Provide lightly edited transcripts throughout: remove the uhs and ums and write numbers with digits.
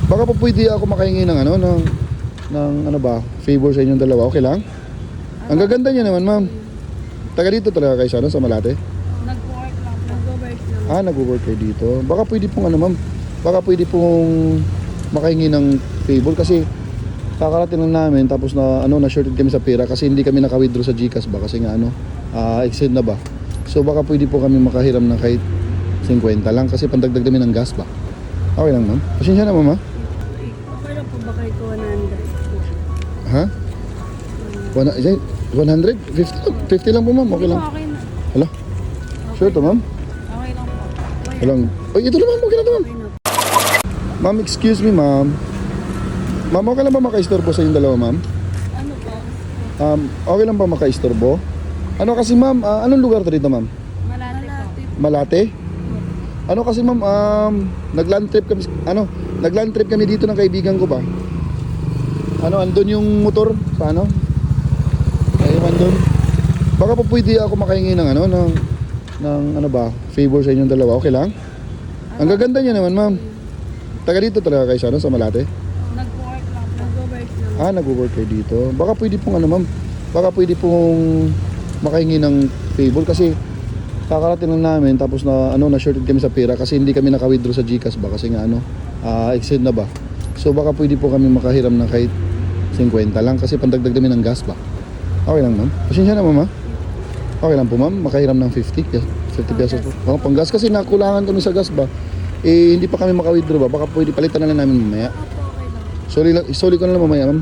Baka po pwede ako makahingi ng ano, ng ano ba, favor sa inyong dalawa. Okay lang? Ang gaganda niya naman, ma'am. Taga dito talaga kayo sa, ano, sa Malate? Nag-work lang. Nag-work lang. Ah, nag-work kayo dito. Baka pwede pong ano, ma'am. Baka pwede pong makahingi ng favor kasi kakarating lang namin tapos na ano, na-shorted kami sa pera kasi hindi kami naka-withdraw sa GCash ba kasi nga ano, exceed na ba. So baka pwede po kami makahiram ng kahit 50 lang kasi pandagdag namin ng gas ba. Okay lang, ma'am. Pasensya na, ma'am, ha? Okay lang po ba kahit 100? Ha? 100? 50 lang po, ma'am. Okay lang. Okay na. Hala? Sure to, ma'am? Okay lang po. Okay Walang... Ay, ito na, ma'am. Okay na to, ma'am. na. Ma'am, excuse me, ma'am. Ma'am, okay lang ba makaistorbo sa inyong dalawa, ma'am? Ano po? Okay lang ba makaistorbo? Ano kasi, ma'am, anong lugar to dito, ma'am? Malate po. Malate? Ano kasi, ma'am, nag-land trip kami dito ng kaibigan ko ba? Ano, andun yung motor sa ano? Ayun, andun. Baka po pwede ako makahingi ng ano, ng ano ba, favor sa inyong dalawa. Okay lang? Ang gaganda niya naman, ma'am. Taga dito talaga kayo sa, ano, sa Malate? Nag-work lang. Nag-work lang. Ah, nag-work kayo dito. Baka pwede pong ano, ma'am. Baka pwede pong makahingi ng favor kasi kakarating lang namin tapos na ano, na-shorted kami sa pera kasi hindi kami naka-withdraw sa GCash ba kasi nga ano, exceed na ba. So baka pwede po kami makahiram ng kahit 50 lang kasi pandagdag namin ng gas ba. Okay lang, ma'am. Pasensya na, ma'am, ha? Okay lang po, ma'am. Makahiram ng 50 pesos po. Pang gas kasi nakulangan kami sa gas ba. Eh, hindi pa kami maka-withdraw ba. Baka pwede palitan na lang namin mamaya. Opo, okay lang. Sorry ko na lang mamaya, ma'am.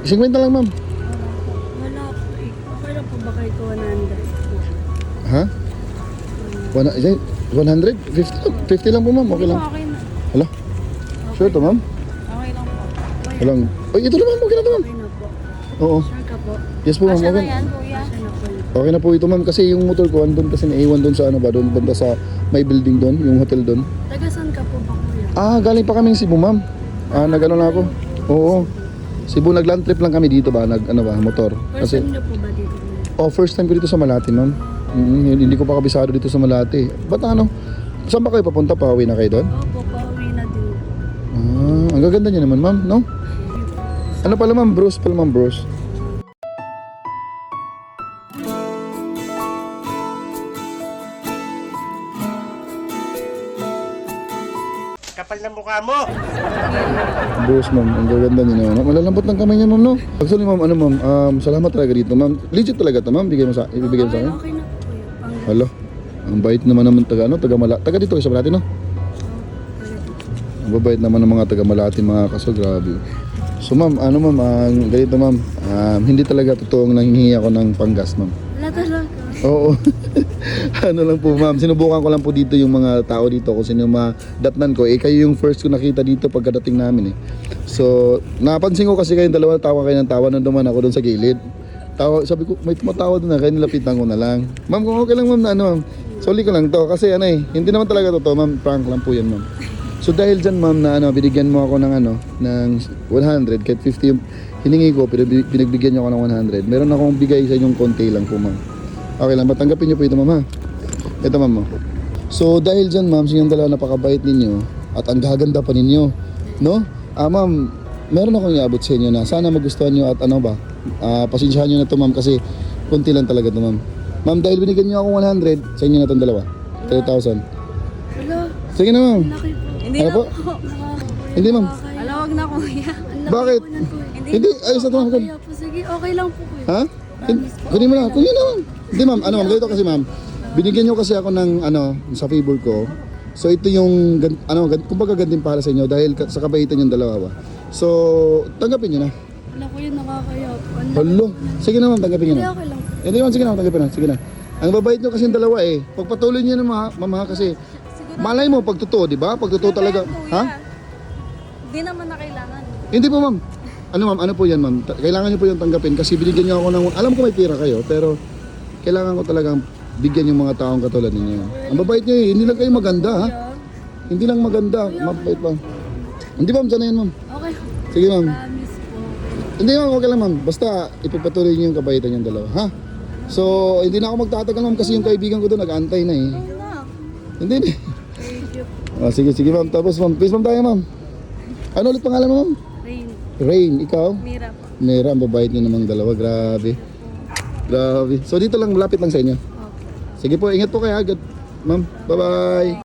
50 lang, ma'am. Wala po eh. Okay lang po ba kahit 100? Ha? 100? 50 lang po, ma'am. Okay lang. Okay na. Hala? Sure to, ma'am? Okay lang po. Okay Walang... Ay, ito na, ma'am. Okay na to, ma'am. na po. Oo. Sure ka po. Yes po, ma'am. Asya na Okay. yan, kuya? Asya na po. Okay na po ito, ma'am. Kasi yung motor ko, andun kasi naiwan doon sa ano ba, doon banda sa may building doon, yung hotel doon. Taga saan ka po ba, kuya? Galing pa kaming Cebu, ma'am. Nag-ano na ako. Oo. Cebu, nag-land trip lang kami dito ba, ano ba, motor. First Kasi, time niyo po ba dito, kuya? first time ko dito sa Malate, ma'am. Hindi ko pa kabisado dito sa Malate. Ba't ano? Saan ba kayo papunta? Pauwi na kayo doon? Opo, pauwi na din. Ang gaganda niya naman, ma'am, no? Ano pala, ma'am? Bruce pala, ma'am, Bruce. Kapal ng mukha mo! Bruce, ma'am. Ang gaganda niya naman. Malalambot ng kamay niya, ma'am, no? Actually, ma'am, ano, ma'am, salamat talaga dito, ma'am. Legit talaga to, ma'am. Ibigay mo sa akin? Okay na po, kuya. Hala. Ang bait naman taga, ano, taga dito kayo sa Malate, no? Ang babait naman ng mga taga Malate, mga kaso, grabe. So, ma'am, ano, ma'am, ganito, ma'am. Hindi talaga totoong nanghihingi ako ng panggas, ma'am. Wala talaga. Oo. Ano lang po, ma'am. Sinubukan ko lang po dito yung mga tao dito kung sino yung madatnan ko. Kayo yung first ko nakita dito pagkadating namin, eh. So, napansin ko kasi kayong dalawa tawa kayo ng tawa nung duman ako doon sa gilid. Tawa, sabi ko, may tumatawa doon na, kaya nilapitan ko na lang. Ma'am, kung okay lang, ma'am, na ano, ma'am. Soli ko lang to kasi ano eh, hindi naman talaga totoo, ma'am. Prank lang po yan, ma'am. So dahil dyan, ma'am, na ano, binigyan mo ako ng ano, ng 100, kahit 50 yung hiningi ko, pero binagbigyan niyo ako ng 100. Meron akong bigay sa inyong konti lang po, ma'am. Okay lang, matanggapin niyo po ito, ma'am, ha? Ito, ma'am. So dahil dyan, ma'am, sinyong dalawa napakabait ninyo at ang gaganda pa ninyo, no? Ma'am, meron akong iabot sa inyo na sana magustuhan niyo at ano ba, pasensyahan niyo na to, ma'am, kasi konti lang talaga to, ma'am. Ma'am, dahil binigyan niyo ako 100, sa inyo na itong dalawa. 3,000. Wala. Sige na, ma'am. Laki po. Hindi Ano na po? po. Hindi, ma'am. Ala, wag na kuya. Bakit? Hindi, ayos na to, ma'am. Kaya po, sige, okay lang po, kuya. Ha? Kunin mo na. Kunin na, ma'am. Hindi, ma'am. Ano, ma'am? Ganito kasi, ma'am. Binigyan niyo kasi ako ng, ano, sa favor ko. So, ito yung, kumbaga gantimpala sa inyo dahil sa kabaitan yung dalawa ba. So, tanggapin niyo na. Wala, kuya, nakakaya po. Hello. Sige na, ma'am. Tanggapin niyo Hindi, na. okay lang po. Hindi, ma'am. Sige na, tanggapin na. Sige na. Ang babait niyo kasi yung dalawa eh. Pagpatuloy niyo na, ma'am, ha, kasi malay mo pag totoo, di ba? Pag totoo talaga. Ha? Hindi naman na kailangan. Hindi po, ma'am. Ano, ma'am? Ano po yan, ma'am? Kailangan niyo po yung tanggapin kasi binigyan niyo ako ng... Alam ko may pera kayo, pero kailangan ko talagang bigyan yung mga taong katulad ninyo. Ang babait niyo eh. Hindi lang kayo maganda, ha? Hindi lang maganda. Mabait pa. Hindi, ma'am. Sana yan, ma'am. Okay. Sige, ma'am. Promise po. Hindi, ma'am. Okay lang, ma'am. Basta ipagpatuloy niyo yung kabaitan yung dalawa, ha? So, hindi na ako magtatagal, ma'am, kasi yung kaibigan ko doon nag-aantay na eh. Oo na. Hindi, hindi. Thank you po. Sige, sige, ma'am. Tapos, ma'am. Please, ma'am, tayo, ma'am. Ano ulit pangalan mo, ma'am? Rain. Rain, ikaw? Mira po. Mera, ang babait niyo namang dalawa. Grabe. Grabe. So dito lang, malapit lang sa inyo. Okay. Sige po, ingat po kayo agad. Ma'am, bye-bye.